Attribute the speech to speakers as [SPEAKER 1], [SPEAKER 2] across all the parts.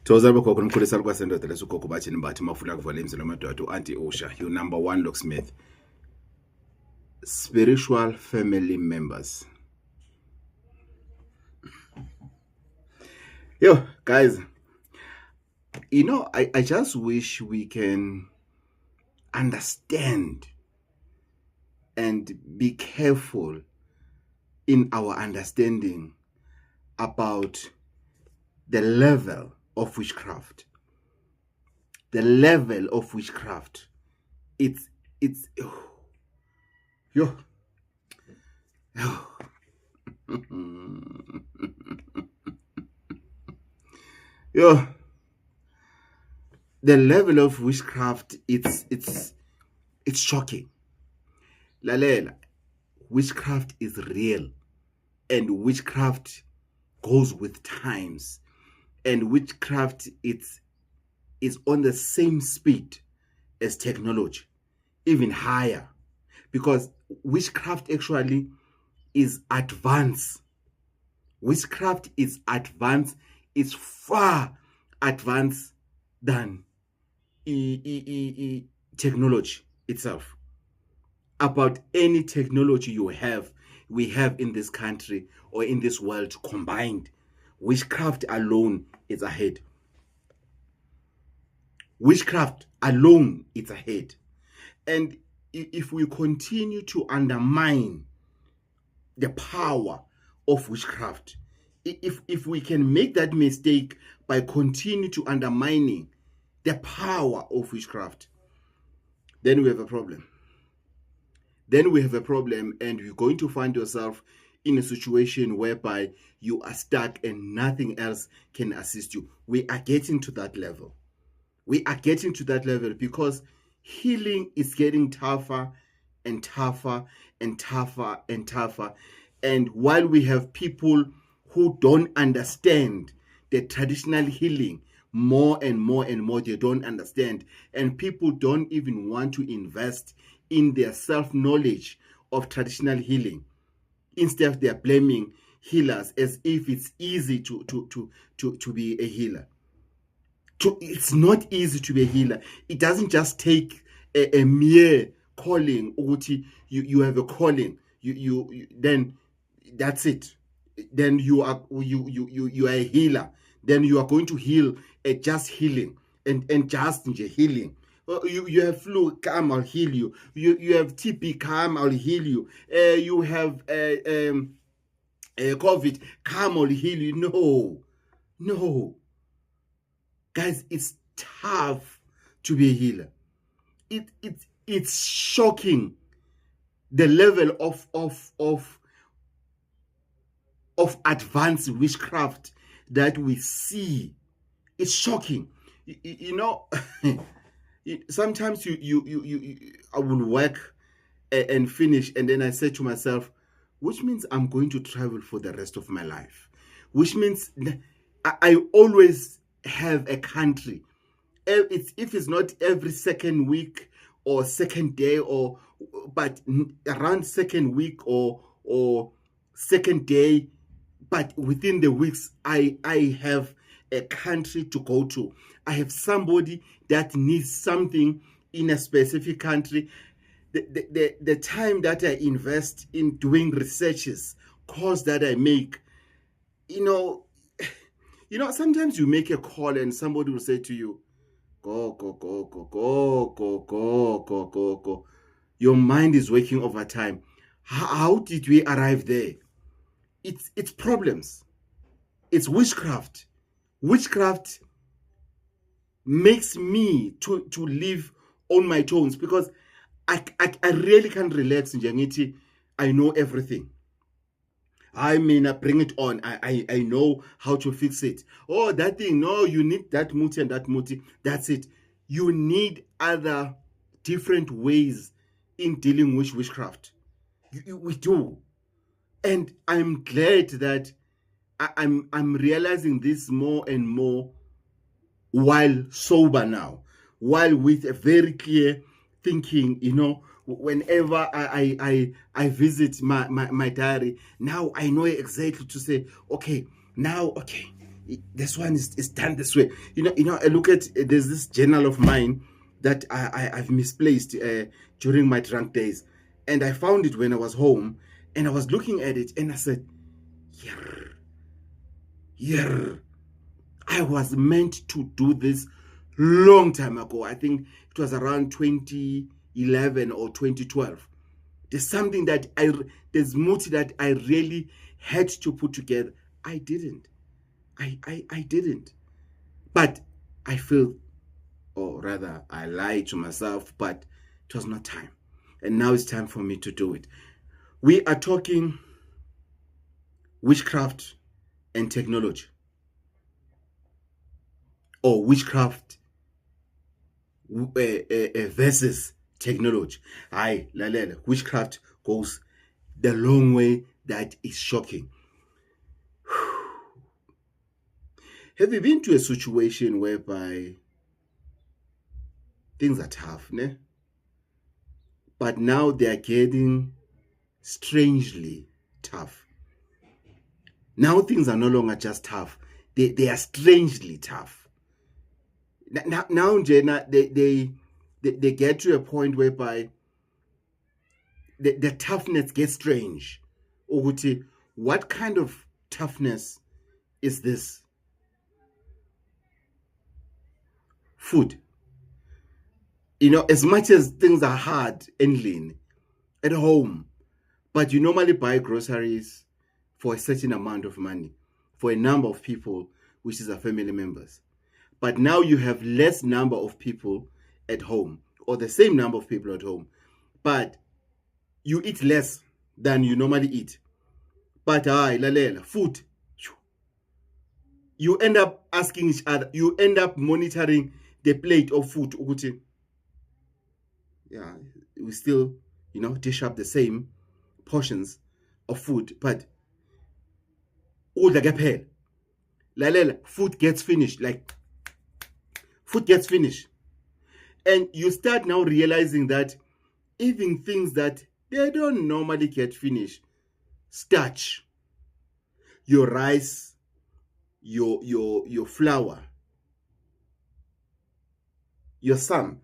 [SPEAKER 1] Thoza bokhokho nomkhulisa likwasendoda lesugogo bathini bathi mafuna kuvala imizilo amadoda uAuntie Usha, you number 1 locksmith. Spiritual family members. Yo, guys, you know, I just wish we can understand and be careful in our understanding about the level of witchcraft. The level of witchcraft. It's yo. Yo. The level of witchcraft, it's shocking. Lalela, witchcraft is real, and witchcraft goes with times, and witchcraft is on the same speed as technology, even higher, because witchcraft actually is advanced. Witchcraft is advanced, it's far advanced than technology itself. About any technology we have in this country or in this world combined, witchcraft alone is ahead. Witchcraft alone is ahead. And if we continue to undermine the power of witchcraft, if we can make that mistake by continue to undermining the power of witchcraft, then we have a problem. Then we have a problem, and you're going to find yourself in a situation whereby you are stuck and nothing else can assist you. We are getting to that level. We are getting to that level because healing is getting tougher and tougher and tougher and tougher. And while we have people who don't understand the traditional healing, more and more and more, they don't understand. And people don't even want to invest in their self-knowledge of traditional healing. Instead, they are blaming healers as if it's easy to be a healer. It's not easy to be a healer. It doesn't just take a mere calling. You have a calling. You then that's it. Then you are a healer. Then you are going to heal just healing and just healing. You have flu, come, I'll heal you. You have TB, come, I'll heal you. You have COVID, come, I'll heal you. No. Guys, it's tough to be a healer. It's shocking the level of advanced witchcraft that we see. It's shocking. You know. Sometimes I will work and finish, and then I say to myself, which means I'm going to travel for the rest of my life, which means I always have a country. If it's not every second week or second day, but around second week or second day, but within the weeks I have a country to go to. I have somebody that needs something in a specific country. The time that I invest in doing researches, course that I make, you know, sometimes you make a call and somebody will say to you, go. Your mind is working overtime. How did we arrive there? It's problems. It's witchcraft. Witchcraft makes me to live on my toes because I really can't relax in Jangiti. I know everything. I mean, bring it on. I know how to fix it. Oh, that thing. No, you need that muti and that muti. That's it. You need other different ways in dealing with witchcraft. We do. And I'm glad that I'm realizing this more and more while sober now, while with a very clear thinking, whenever I visit my diary, now I know exactly to say, okay, this one is done this way. I look at, there's this journal of mine that I've misplaced during my drunk days, and I found it when I was home, and I was looking at it, and I said, yeah, I was meant to do this long time ago. I think it was around 2011 or 2012. There's something there's muti that I really had to put together. I didn't. I didn't. But I feel, or rather, I lied to myself, but it was not time. And now it's time for me to do it. We are talking witchcraft and technology. Or witchcraft versus technology. Witchcraft goes the long way. That is shocking. Have you been to a situation whereby things are tough, ne? But now they are getting strangely tough. Now things are no longer just tough. They are strangely tough. Now Jenna, they get to a point whereby the toughness gets strange. Uguti, what kind of toughness is this? Food. As much as things are hard and lean at home, but you normally buy groceries for a certain amount of money for a number of people, which is our family members. But now you have less number of people at home, or the same number of people at home, but you eat less than you normally eat. But food. You end up asking each other, you end up monitoring the plate of food. Yeah, we still, dish up the same portions of food, but food gets finished. Food gets finished. And you start now realizing that even things that they don't normally get finished, starch, your rice, your flour, your sun,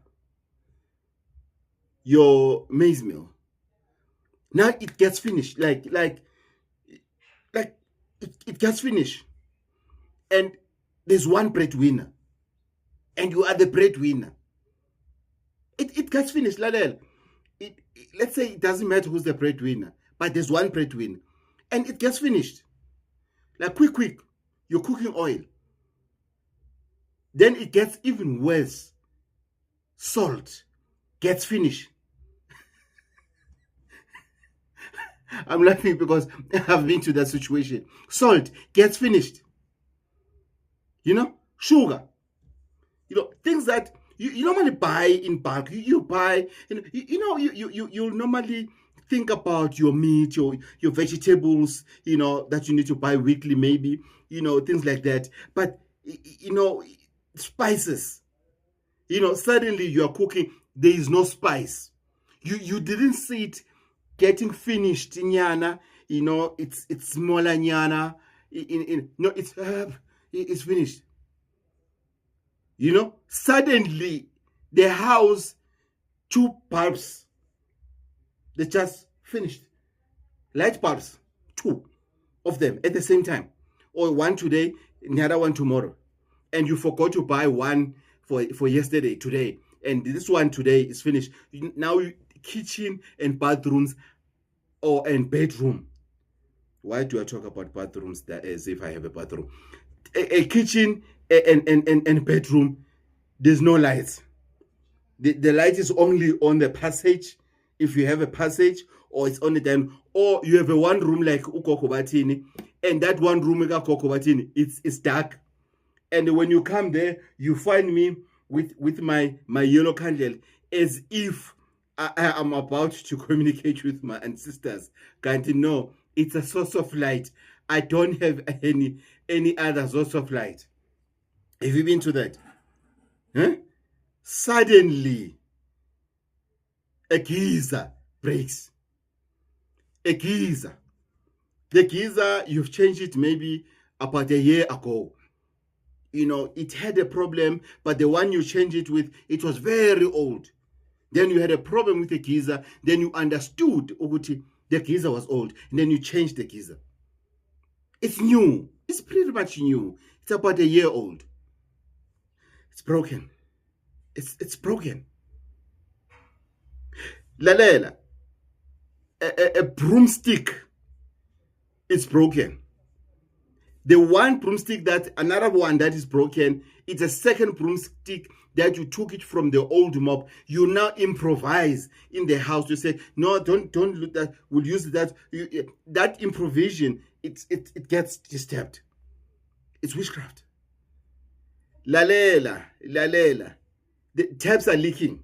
[SPEAKER 1] your maize meal. Now it gets finished. It gets finished. And there's one breadwinner. And you are the breadwinner. It gets finished. Let's say it doesn't matter who's the breadwinner, but there's one breadwinner. And it gets finished. Quick, you're cooking oil. Then it gets even worse. Salt gets finished. I'm laughing because I've been to that situation. Salt gets finished. Sugar. Things that you normally buy in bulk. You buy, you'll normally think about your meat, your vegetables, that you need to buy weekly, maybe, things like that. But, spices, suddenly you are cooking, there is no spice. You didn't see it getting finished, nyana, it's smaller nyana, it's finished. Suddenly the house, 2 bulbs, they just finished. Light bulbs, 2 of them at the same time, or one today, the other one tomorrow, and you forgot to buy one for yesterday, today, and this one today is finished. Now kitchen and bathrooms, and bedroom. Why do I talk about bathrooms as if I have a bathroom? A kitchen and bedroom, there's no lights. The light is only on the passage, if you have a passage, or it's only then, or you have a one room like uKoko Batini, and that one room uKoko Batini, it's dark. And when you come there, you find me with my yellow candle, as if I am about to communicate with my ancestors. Can't know, it's a source of light. I don't have any other source of light. Have you been to that? Huh? Suddenly, a geyser breaks. A geyser. The geyser, you've changed it maybe about a year ago. it had a problem, but the one you changed it with, it was very old. Then you had a problem with the geyser, then you understood ukuthi the geyser was old, and then you changed the geyser. It's new. It's pretty much new. It's about a year old. It's broken. It's broken. Lalela, a broomstick, it's broken. The one broomstick another one that is broken, it's a second broomstick that you took it from the old mop. You now improvise in the house. You say, no, don't look that. We'll use that. That improvisation, it gets disturbed. It's witchcraft. Lalela. The taps are leaking.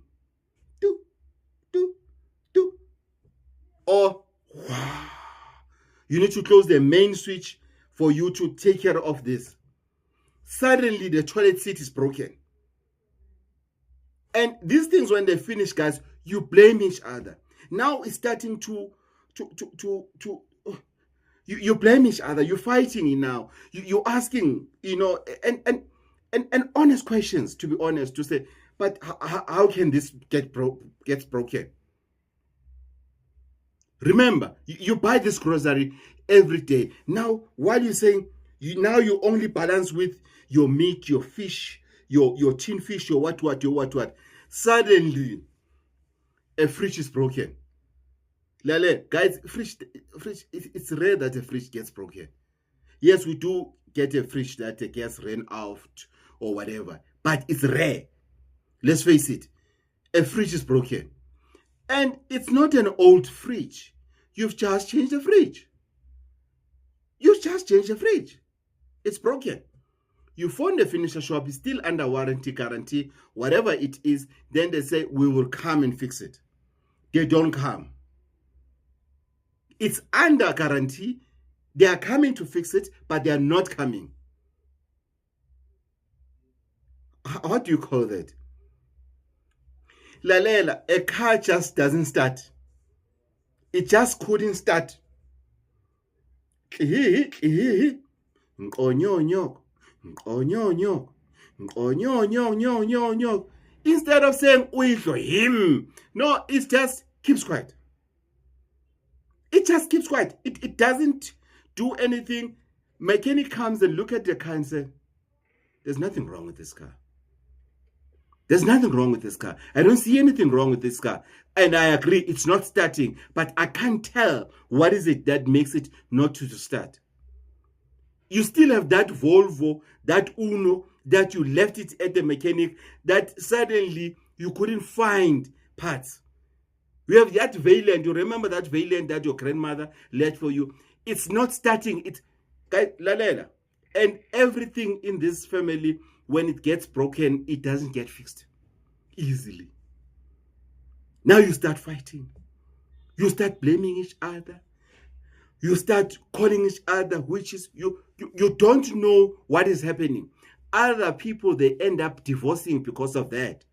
[SPEAKER 1] Or wow, you need to close the main switch for you to take care of this. Suddenly the toilet seat is broken. And these things, when they finish, guys, you blame each other. Now it's starting to you blame each other. You're fighting now. You're asking, and honest questions, to be honest, to say, but how can this get broken? Remember, you buy this grocery every day. Now, while you're saying, you only balance with your meat, your fish, your tin fish, your what. Suddenly, a fridge is broken. Lale, guys, fridge, it's rare that a fridge gets broken. Yes, we do get a fridge that gets ran out or whatever, but it's rare. Let's face it, a fridge is broken. And it's not an old fridge. You've just changed the fridge. It's broken. You phone the furniture shop, it's still under warranty, guarantee, whatever it is. Then they say, we will come and fix it. They don't come. It's under guarantee. They are coming to fix it, but they are not coming. What do you call that? Lalela, a car just doesn't start. It just couldn't start. Instead of saying him, no, it just keeps quiet. It just keeps quiet. It doesn't do anything. Mechanic comes and look at the car and say, there's nothing wrong with this car. There's nothing wrong with this car. I don't see anything wrong with this car. And I agree, it's not starting. But I can't tell what is it that makes it not to start. You still have that Volvo, that Uno, that you left it at the mechanic, that suddenly you couldn't find parts. You have that Valiant. You remember that Valiant that your grandmother left for you? It's not starting. It's Lalela. And everything in this family, when it gets broken, it doesn't get fixed easily. Now you start fighting. You start blaming each other. You start calling each other witches. You don't know what is happening. Other people, they end up divorcing because of that.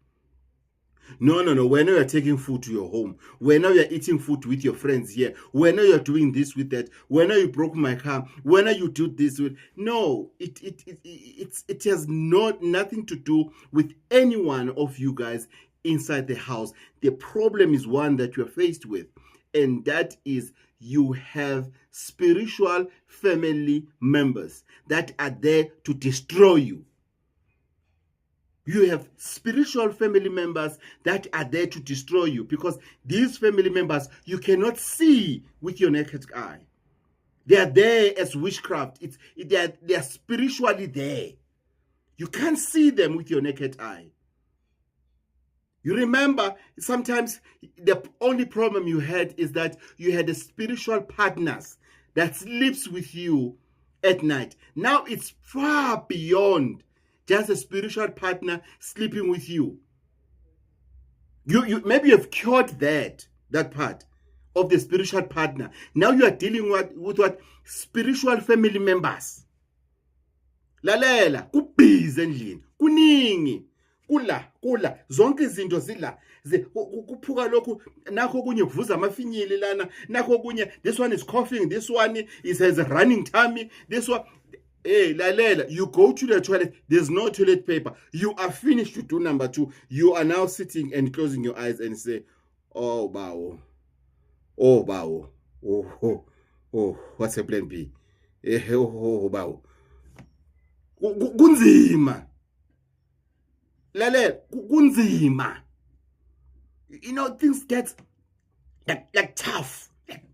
[SPEAKER 1] No. Whenever you're taking food to your home, whenever you're eating food with your friends here, whenever you're doing this with that, whenever you broke my car, whenever you do this with, no, it has nothing to do with any one of you guys inside the house. The problem is one that you're faced with, and that is you have spiritual family members that are there to destroy you. You have spiritual family members that are there to destroy you, because these family members you cannot see with your naked eye. They are there as witchcraft. They are spiritually there. You can't see them with your naked eye. You remember, sometimes the only problem you had is that you had a spiritual partners that sleeps with you at night. Now it's far beyond just a spiritual partner sleeping with you. You maybe you've cured that part of the spiritual partner. Now you are dealing with what? Spiritual family members. Lalela, kubhizi endlini, kuningi. Kula zonke izinto zila kuphuka lokhu nakho kunye kuvuza amafinyili lana nakho kunye, this one is coughing, this one has a running tummy, this one Hey, Lalela, you go to the toilet, there's no toilet paper. You are finished to do number 2. You are now sitting and closing your eyes and say, oh, bow. Oh, bow. Oh, what's a plan B? Oh, bow. Kunzima. Lalela, kunzima. You know, things get like tough. Like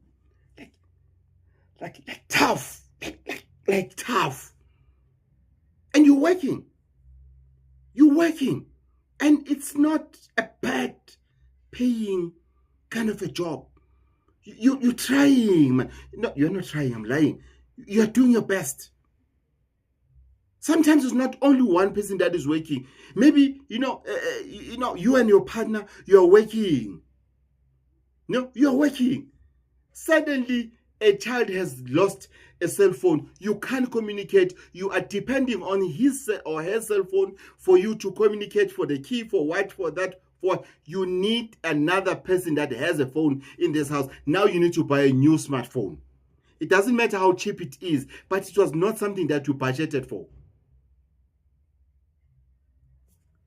[SPEAKER 1] tough. Like tough. And you're working. And it's not a bad paying kind of a job. You're trying, man. No, you're not trying, I'm lying. You're doing your best. Sometimes it's not only one person that is working. Maybe, you and your partner, you're working. No, you're working. Suddenly, a child has lost a cell phone. You can't communicate. You are depending on his or her cell phone for you to communicate, for the key, for what, for that. You need another person that has a phone in this house. Now you need to buy a new smartphone. It doesn't matter how cheap it is, but it was not something that you budgeted for.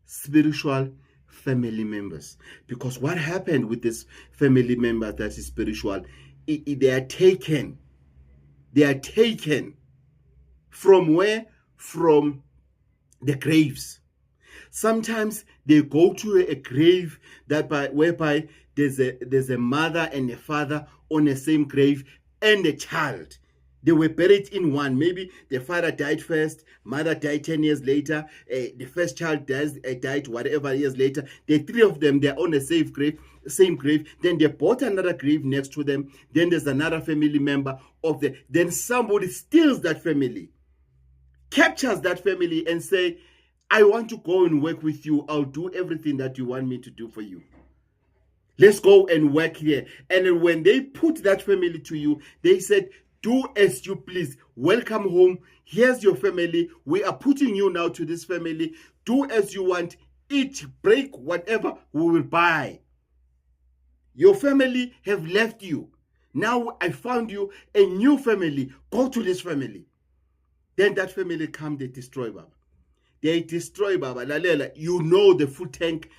[SPEAKER 1] Spiritual family members. Because what happened with this family member that is spiritual, they are taken from where? From the graves. Sometimes they go to a grave whereby there's a mother and a father on the same grave and a child. They were buried in one. Maybe the father died first, mother died 10 years later, the first child died whatever years later. The three of them, they're on the same grave. Then they bought another grave next to them. Then there's another family member then somebody steals that family, captures that family and say, I want to go and work with you. I'll do everything that you want me to do for you. Let's go and work here. And when they put that family to you, they said, do as you please. Welcome home. Here's your family. We are putting you now to this family. Do as you want. Eat, break, whatever, we will buy. Your family have left you. Now I found you a new family. Go to this family. Then that family come, they destroy Baba. They destroy Baba. Lalela, you know the full tank,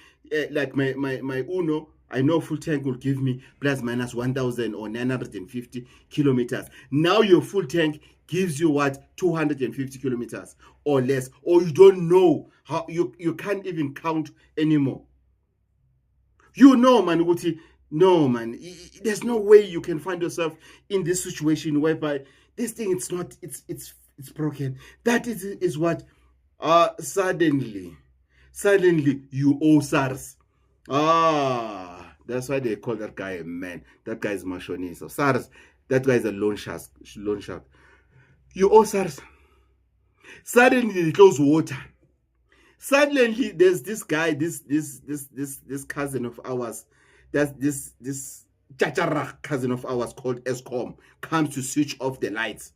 [SPEAKER 1] like my Uno, I know full tank will give me plus minus 1,000 or 950 kilometers. Now your full tank gives you what? 250 kilometers or less. Or you don't know how, you can't even count anymore. You know, man, Uti, no, man, there's no way you can find yourself in this situation whereby this thing, it's broken. That is what, suddenly you owe SARS. That's why they call that guy a man. That guy is Mashoni. So SARS, that guy is a loan shark. You owe SARS. Suddenly they close water. Suddenly there's this guy, this cousin of ours, that's this chachara cousin of ours called Eskom, comes to switch off the lights.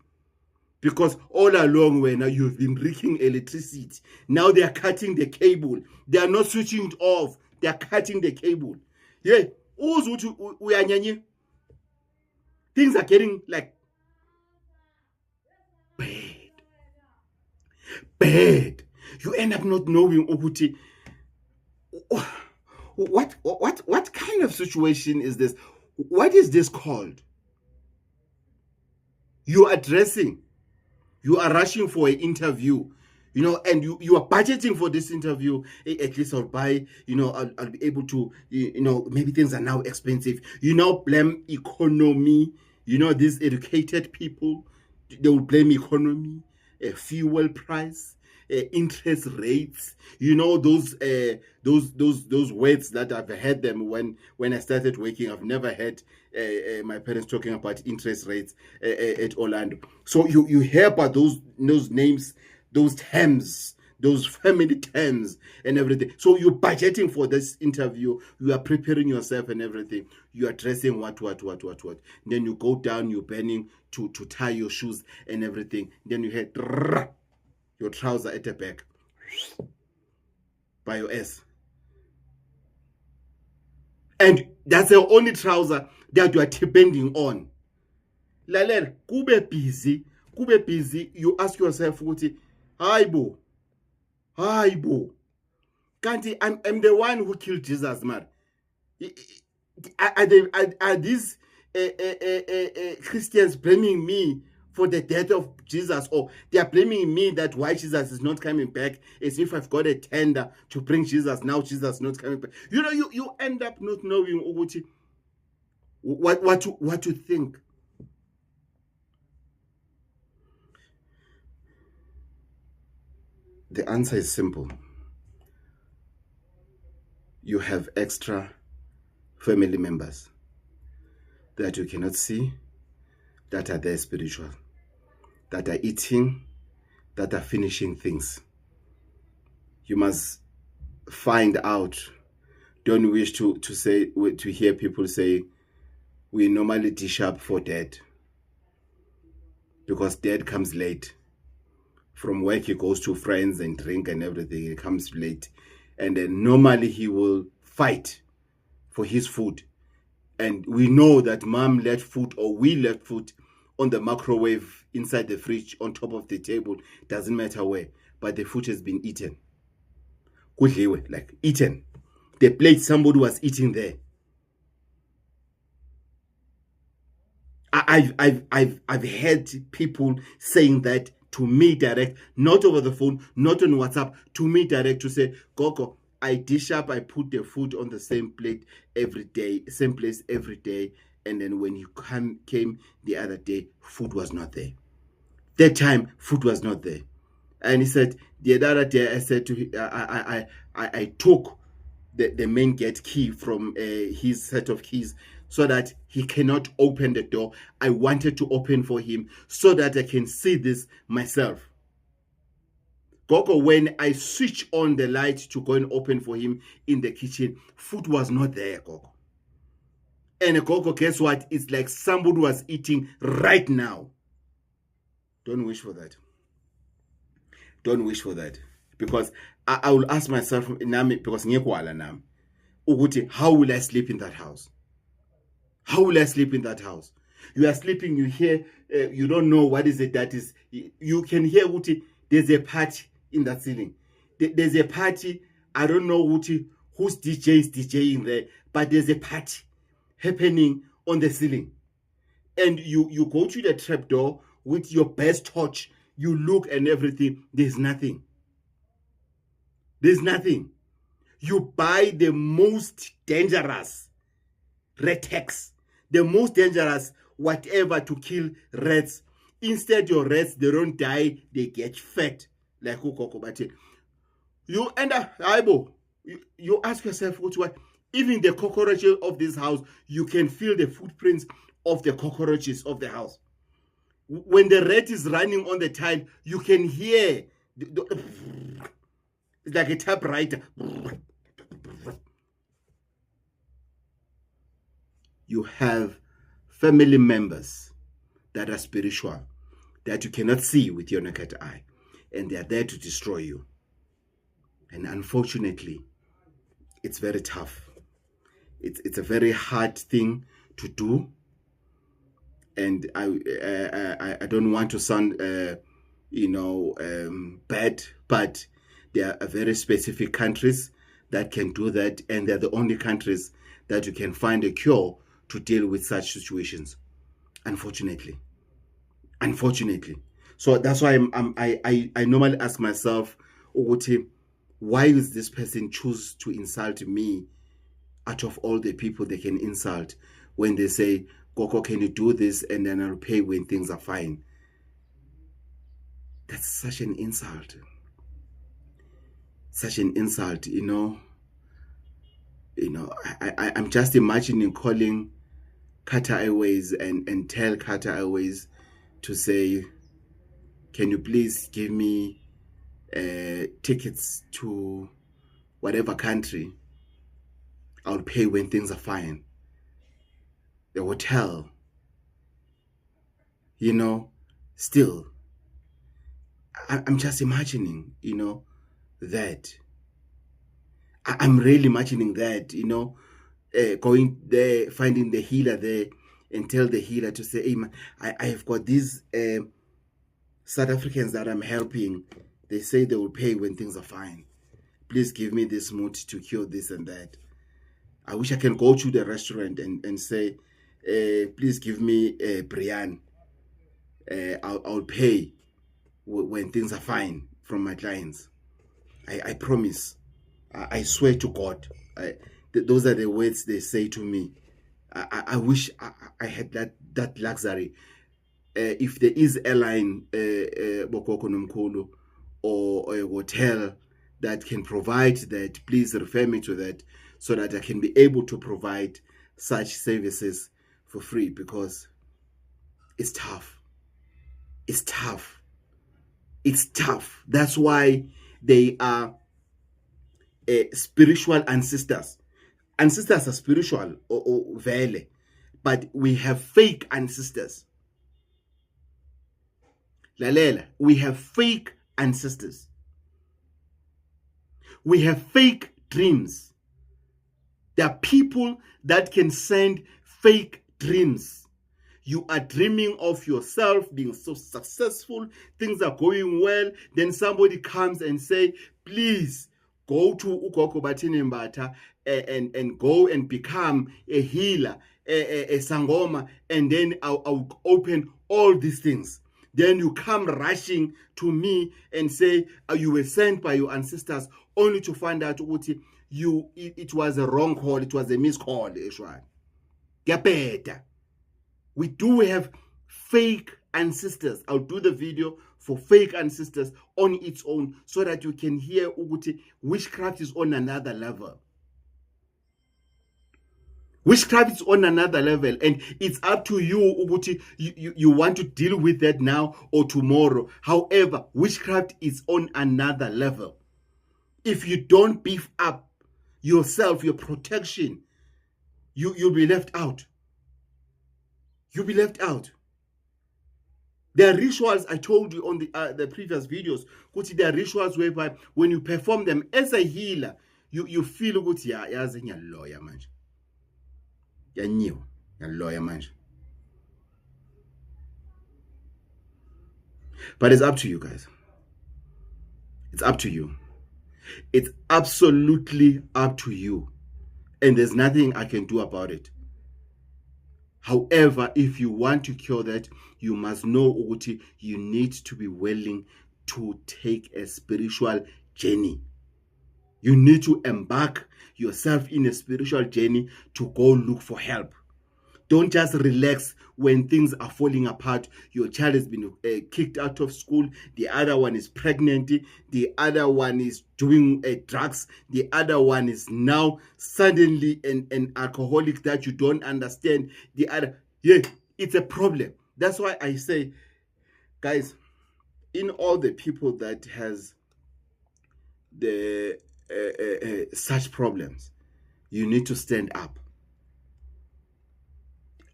[SPEAKER 1] Because all along when you've been wreaking electricity, now they are cutting the cable. They are not switching it off. They are cutting the cable. Yeah, things are getting like bad. You end up not knowing what kind of situation is this? What is this called? You are dressing. You are rushing for an interview, and you are budgeting for this interview. At least I'll buy, I'll be able to, maybe things are now expensive. You now blame economy. These educated people, they will blame economy, fuel price, interest rates. Those words that I've heard them when I started working. I've never heard my parents talking about interest rates at Orlando. So you hear about those names, those terms, those family terms and everything. So you're budgeting for this interview. You are preparing yourself and everything. You are dressing what. Then you go down, you're bending to tie your shoes and everything. Then you hear your trouser at the back by your ass. And that's the only trouser that you are depending on. Lalela, kube busy kube busy, you ask yourself ukuthi hayi bo kanti I'm the one who killed Jesus, man. Are these Christians blaming me for the death of Jesus, or they are blaming me that why Jesus is not coming back, as if I've got a tender to bring Jesus, now Jesus is not coming back? You end up not knowing what to think. The answer is simple. You have extra family members that you cannot see, that are there spiritual, that are eating, that are finishing things. You must find out. Don't wish to hear people say we normally dish up for dad, because dad comes late. From work he goes to friends and drink and everything. He comes late, and then normally he will fight for his food. And we know that mom left food, or we left food on the microwave, inside the fridge, on top of the table. Doesn't matter where, but the food has been eaten. Kudliwe, like eaten. The plate somebody was eating there. I've heard people saying that to me direct, not over the phone, not on WhatsApp, to me direct, to say, Gogo, I dish up, I put the food on the same plate every day, same place every day, and then when you came the other day, food was not there. That time, food was not there. And he said, the other day, I said to him, I took the main gate key from his set of keys, so that he cannot open the door. I wanted to open for him so that I can see this myself. Gogo, when I switch on the light to go and open for him in the kitchen, food was not there, Gogo. And Gogo, guess what? It's like somebody was eating right now. Don't wish for that. Don't wish for that. Because I will ask myself, because how will I sleep in that house? How will I sleep in that house? You are sleeping, you hear, you don't know what is it that is. You can hear, there's a party in that ceiling. There's a party, I don't know whose DJ is DJing there, but there's a party happening on the ceiling. And you go to the trapdoor with your best torch, you look and everything, there's nothing. There's nothing. You buy the most dangerous Retex, the most dangerous whatever to kill rats. Instead, your rats, they don't die, they get fat. Like Ukoko. You end up, you ask yourself, what? Even the cockroaches of this house, you can feel the footprints of the cockroaches of the house. When the rat is running on the tile, you can hear it's like a typewriter. You have family members that are spiritual, that you cannot see with your naked eye, and they are there to destroy you. And unfortunately, it's very tough. It's a very hard thing to do. And I don't want to sound bad, but there are very specific countries that can do that, and they're the only countries that you can find a cure to deal with such situations. Unfortunately. So that's why I normally ask myself, why is this person choose to insult me out of all the people they can insult, when they say, Gogo, can you do this, and then I'll pay when things are fine? That's such an insult. Such an insult, I'm just imagining calling Qatar Airways and tell Qatar Airways to say, can you please give me tickets to whatever country? I'll pay when things are fine. The hotel, still, I'm just imagining, that. I'm really imagining that, going there, finding the healer there, and tell the healer to say, hey, man, I have got these South Africans that I'm helping, they say they will pay when things are fine. Please give me this mood to cure this and that. I wish I can go to the restaurant and say, please give me Brian. I'll pay when things are fine from my clients. I promise. I swear to God. Those are the words they say to me. I wish I had that luxury. If there is airline, Bokoko Nomkhulu, or a hotel that can provide that, please refer me to that so that I can be able to provide such services for free, because it's tough. It's tough. It's tough. That's why they are spiritual ancestors. Ancestors are spiritual or vele, but we have fake ancestors. Lalela, we have fake ancestors. We have fake dreams. There are people that can send fake dreams. You are dreaming of yourself being so successful, things are going well, then somebody comes and say, please go to Ugogo Bathini Mbatha and go and become a healer, a sangoma, and then I'll open all these things. Then you come rushing to me and say, you were sent by your ancestors, only to find out it was a wrong call, it was a miscall. Get better. We do have fake ancestors. I'll do the video for fake ancestors on its own so that you can hear ukuthi witchcraft is on another level. Witchcraft is on another level, and it's up to you ukuthi you want to deal with that now or tomorrow. However, witchcraft is on another level. If you don't beef up yourself, your protection, you'll be left out. You'll be left out. There are rituals, I told you on the previous videos, there are rituals whereby when you perform them as a healer, you feel ukuthi yazi ngiyaloya manje. Yanyiwe, ngiyaloya manje. But it's up to you guys. It's up to you. It's absolutely up to you. And there's nothing I can do about it. However, if you want to cure that, you must know ukuthi you need to be willing to take a spiritual journey. You need to embark yourself in a spiritual journey to go look for help. Don't just relax when things are falling apart. Your child has been kicked out of school. The other one is pregnant. The other one is doing drugs. The other one is now suddenly an alcoholic that you don't understand. The other, it's a problem. That's why I say, guys, in all the people that has the such problems, you need to stand up.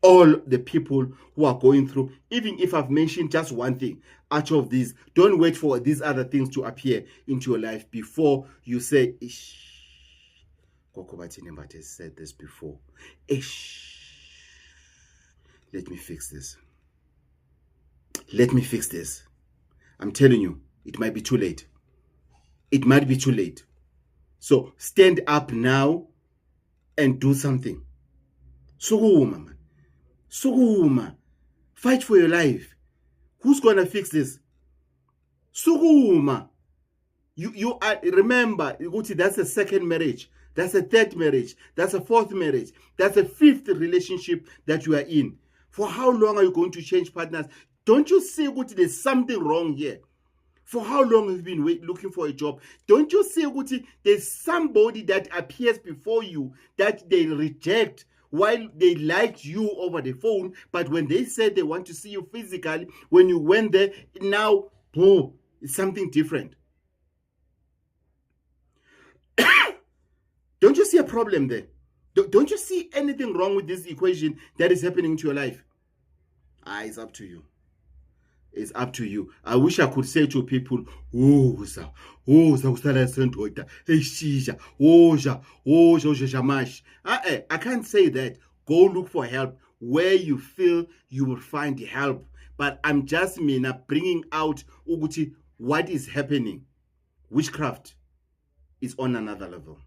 [SPEAKER 1] All the people who are going through, even if I've mentioned just one thing out of these, don't wait for these other things to appear into your life before you say, Ish. Gogo Bathini Mbatha has said this before. Ish. Let me fix this. Let me fix this. I'm telling you, it might be too late. It might be too late. So stand up now and do something. Sukuma, man. Sukuma. Fight for your life. Who's gonna fix this? Sukuma. You are, remember, that's a second marriage. That's a third marriage. That's a fourth marriage. That's a fifth relationship that you are in. For how long are you going to change partners? Don't you see there's something wrong here? For how long have you been looking for a job? Don't you see there's somebody that appears before you that they reject while they liked you over the phone, but when they said they want to see you physically, when you went there, now, boom, it's something different. Don't you see a problem there? Don't you see anything wrong with this equation that is happening to your life? It's up to you. It's up to you. I wish I could say to people, I can't say that. Go look for help where you feel you will find help. but I'm just bringing out ukuthi what is happening. Witchcraft is on another level.